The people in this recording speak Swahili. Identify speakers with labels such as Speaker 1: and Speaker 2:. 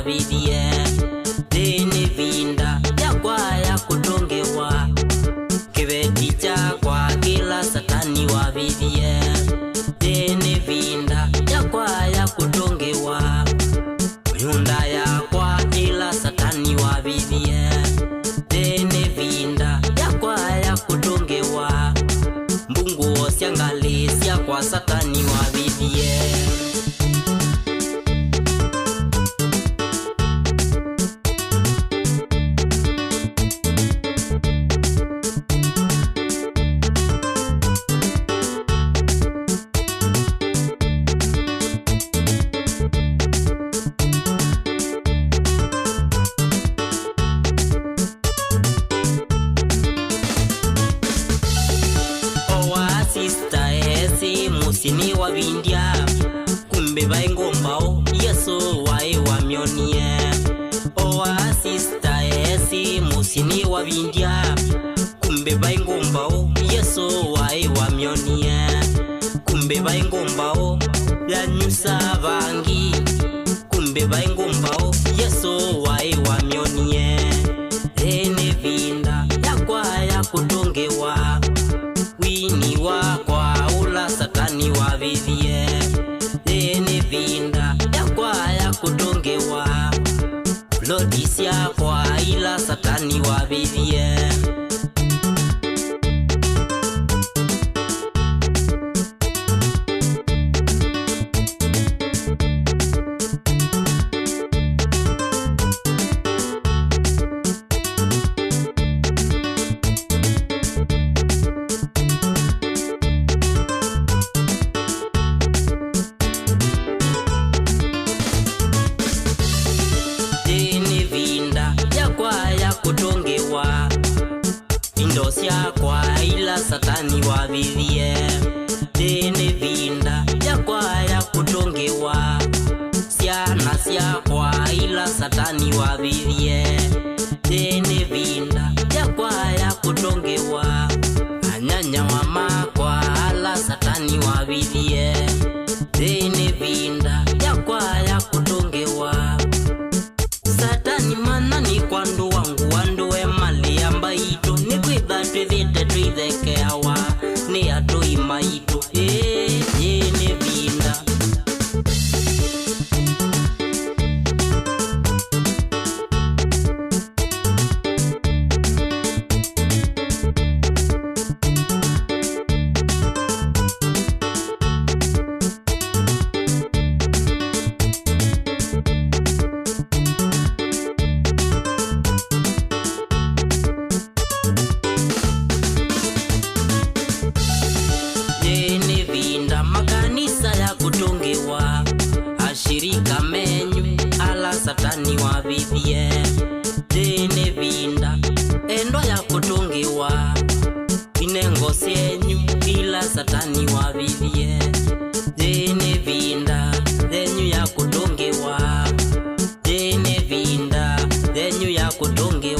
Speaker 1: wabithie thini vinda yakwa ya kutongewa kibeti chakwa kila satani wabithie thini vinda yakwa ya kutongewa nyunda yakwa kila satani wabithie thini vinda yakwa ya kutongewa mbungu osiangali siakwa satani wabithie musini wa vindia kumbe baingombao yeso wae wamionie owa sister esi musini wa vindia kumbe baingombao yeso wae wamionie kumbe baingombao ya nyusa vangi kumbe baingombao yeso wae wamionie ene vinda yakwa ya kutongewa wini wakwa ula satani wabithie ene vinda yakwa ya kutongewa lodi siakwa ila satani wabithie kutongewa vindo siakwa ila satani wabithie thini vinda yakwa ya kutongewa siana siakwa ila satani wabithie thini vinda yakwa ya kutongewa anyanya wa makwa ala satani wabithie thini vinda yakwa ya kutongewa satani mana ni kwandu wangu wanduwe mali amba ito ni kwitha twithite twithekeawa ni atui maitu ni vinda kutongewa ashirika menyu ala satani wabithie thini vinda endo ya kutongewa inengo senyu ila satani wabithie thini vinda thenyu ya kutongewa thini vinda thenyu ya kutongewa